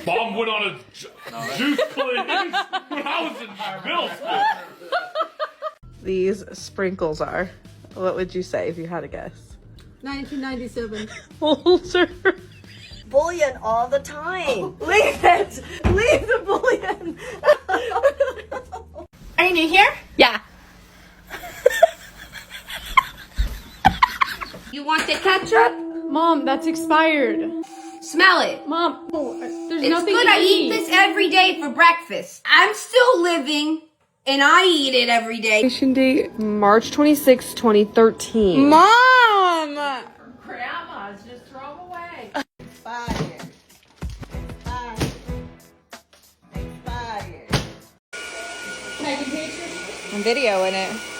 Mom went on a juice cleanse when I was in middle school. These sprinkles are. What would you say if you had a guess? 1997. Older. Bullion all the time. Leave it. Leave the bullion. Are you new here? Yeah. You want the ketchup? Mom, that's expired. Smell it. Mom, there's It's nothing good. to I eat this every day for breakfast. I'm still living, and I eat it every day. Expiration date March 26, 2013. Mom! Grandma's just throw them away. Expired. Expired. Expired. Taking pictures? I'm videoing it.